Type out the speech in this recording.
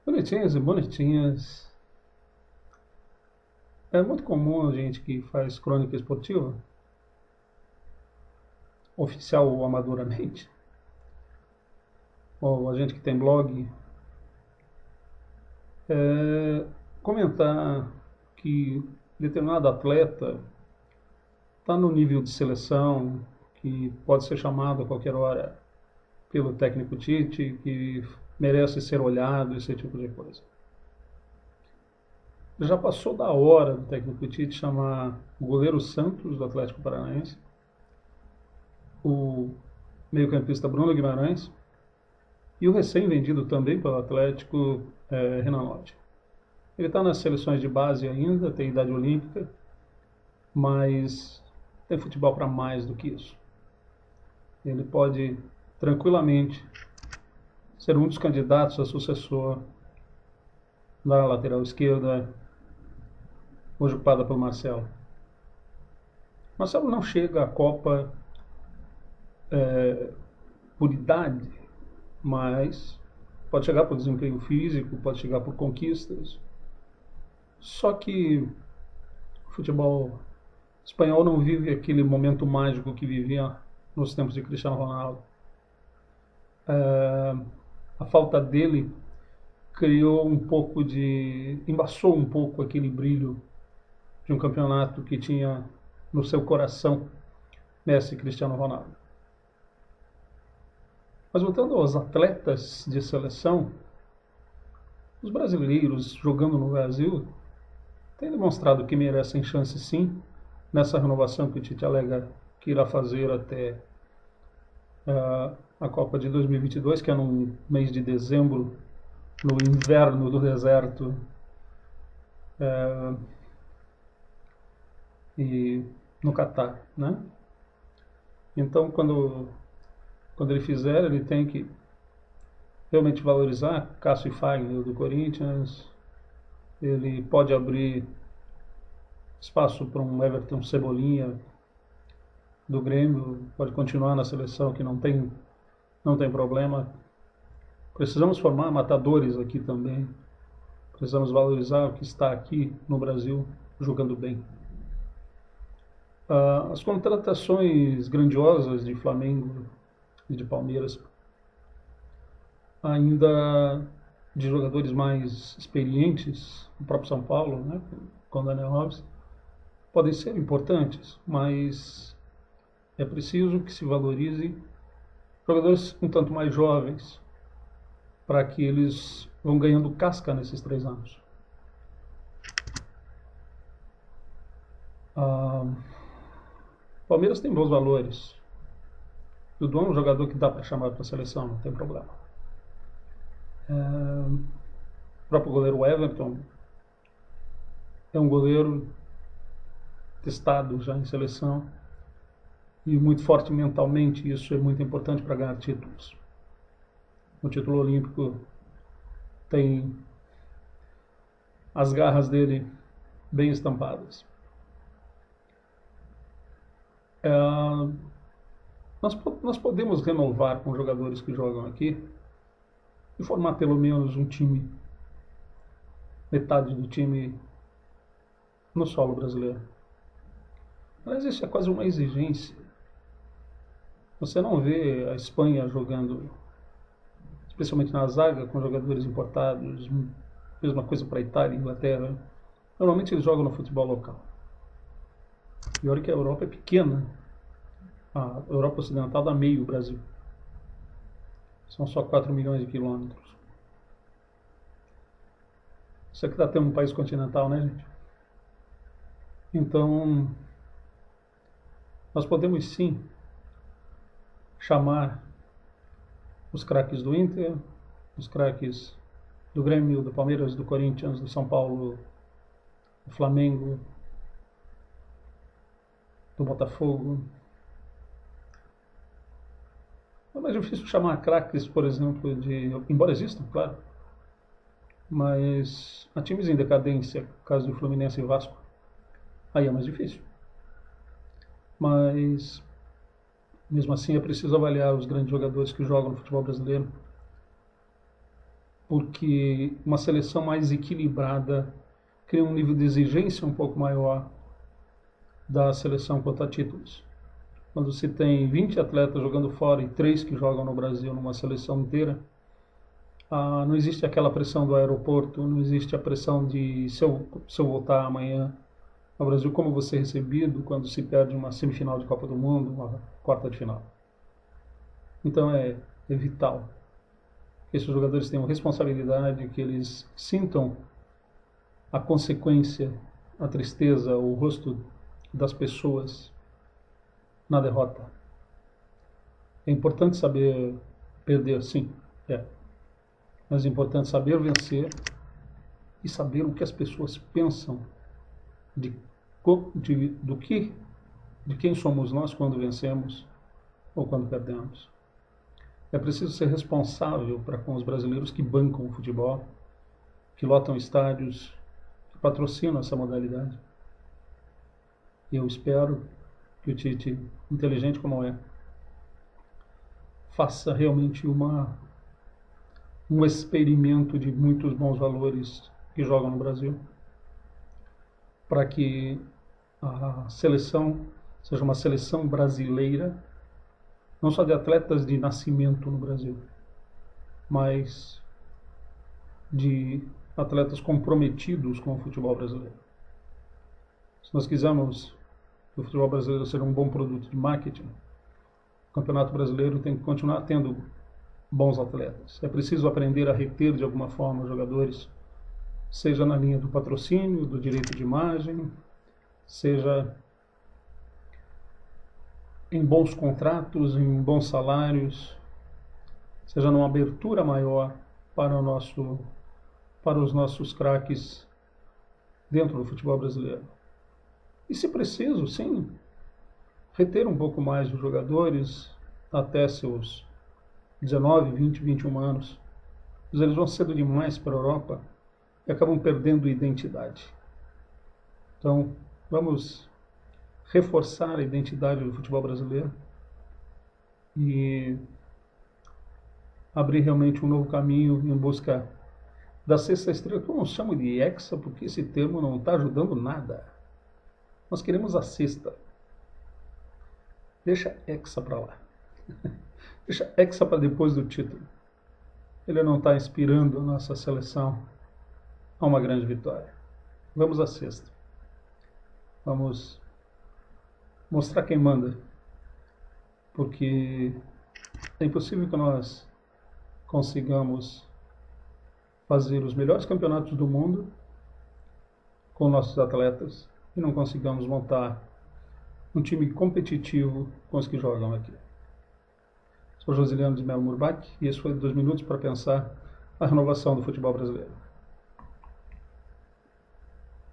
Bonitinhas e bonitinhas. É muito comum a gente que faz crônica esportiva, oficial ou amadoramente, ou a gente que tem blog, comentar que determinado atleta está no nível de seleção, que pode ser chamado a qualquer hora pelo técnico Tite, que merece ser olhado, esse tipo de coisa. Já passou da hora do técnico Tite chamar o goleiro Santos, do Atlético Paranaense, o meio-campista Bruno Guimarães e o recém-vendido também pelo Atlético, Renan Lodge. Ele está nas seleções de base ainda, tem idade olímpica, mas tem futebol para mais do que isso. Ele pode tranquilamente ser um dos candidatos a sucessor da lateral esquerda, hoje ocupada pelo Marcelo. Marcelo não chega à Copa por idade, mas pode chegar por desempenho físico, pode chegar por conquistas. Só que o futebol espanhol não vive aquele momento mágico que vivia nos tempos de Cristiano Ronaldo. A falta dele embaçou um pouco aquele brilho de um campeonato que tinha no seu coração Messi e Cristiano Ronaldo. Mas voltando aos atletas de seleção, os brasileiros jogando no Brasil têm demonstrado que merecem chance sim, nessa renovação que o Tite alega que irá fazer até a Copa de 2022, que é no mês de dezembro, no inverno do deserto, e no Catar, né? Então, quando ele fizer, ele tem que realmente valorizar Cássio e Fagner do Corinthians. Ele pode abrir espaço para um Everton Cebolinha do Grêmio, pode continuar na seleção, que não tem problema. Precisamos formar matadores aqui também. Precisamos valorizar o que está aqui no Brasil jogando bem. As contratações grandiosas de Flamengo e de Palmeiras, ainda de jogadores mais experientes, o próprio São Paulo, né, com o Daniel Alves, podem ser importantes, mas é preciso que se valorize jogadores um tanto mais jovens, para que eles vão ganhando casca nesses 3 anos. Palmeiras tem bons valores. O Dudu é um jogador que dá para chamar para a seleção, não tem problema. O próprio goleiro Everton é um goleiro testado já em seleção e muito forte mentalmente. Isso é muito importante para ganhar títulos. O título olímpico tem as garras dele bem estampadas. Nós podemos renovar com jogadores que jogam aqui e formar pelo menos um time, metade do time no solo brasileiro. Mas isso é quase uma exigência. Você não vê a Espanha jogando, especialmente na zaga, com jogadores importados, mesma coisa para a Itália e Inglaterra. Normalmente eles jogam no futebol local. E olha que a Europa é pequena. A Europa Ocidental dá meio Brasil. São só 4 milhões de quilômetros. Isso aqui dá até um país continental, né, gente? Então, nós podemos sim chamar os craques do Inter, os craques do Grêmio, do Palmeiras, do Corinthians, do São Paulo, do Flamengo, do Botafogo. É mais difícil chamar craques, por exemplo, embora existam, claro, mas a times em decadência, caso do Fluminense e Vasco, aí é mais difícil. Mas, mesmo assim, é preciso avaliar os grandes jogadores que jogam no futebol brasileiro. porque uma seleção mais equilibrada cria um nível de exigência um pouco maior da seleção quanto a títulos. Quando se tem 20 atletas jogando fora e 3 que jogam no Brasil numa seleção inteira, não existe aquela pressão do aeroporto, não existe a pressão de se eu voltar amanhã ao Brasil, como você é recebido quando se perde uma semifinal de Copa do Mundo, uma quarta de final. Então é vital que esses jogadores tenham responsabilidade, que eles sintam a consequência, a tristeza, o rosto das pessoas na derrota. É importante saber perder, sim, mas é importante saber vencer e saber o que as pessoas pensam de quem somos nós quando vencemos ou quando perdemos. É preciso ser responsável para com os brasileiros que bancam o futebol, que lotam estádios, que patrocinam essa modalidade. E eu espero que o Tite, inteligente como é, faça realmente um experimento de muitos bons valores que jogam no Brasil, para que a seleção seja uma seleção brasileira, não só de atletas de nascimento no Brasil, mas de atletas comprometidos com o futebol brasileiro. Se nós quisermos que o futebol brasileiro seja um bom produto de marketing, o Campeonato Brasileiro tem que continuar tendo bons atletas. É preciso aprender a reter de alguma forma os jogadores, seja na linha do patrocínio, do direito de imagem, seja em bons contratos, em bons salários, seja numa abertura maior para os nossos craques dentro do futebol brasileiro. E se preciso, sim, reter um pouco mais os jogadores até seus 19, 20, 21 anos. Mas eles vão cedo demais para a Europa e acabam perdendo identidade. Então, vamos reforçar a identidade do futebol brasileiro e abrir realmente um novo caminho em busca da sexta estrela, que eu não chamo de hexa, porque esse termo não está ajudando nada. Nós queremos a sexta. Deixa hexa para lá. Deixa hexa para depois do título. Ele não está inspirando a nossa seleção a uma grande vitória. Vamos à sexta. Vamos mostrar quem manda. Porque é impossível que nós consigamos fazer os melhores campeonatos do mundo com nossos atletas e não consigamos montar um time competitivo com os que jogam aqui. Sou Josiliano de Melo Murbach e esse foi 2 minutos para pensar a renovação do futebol brasileiro.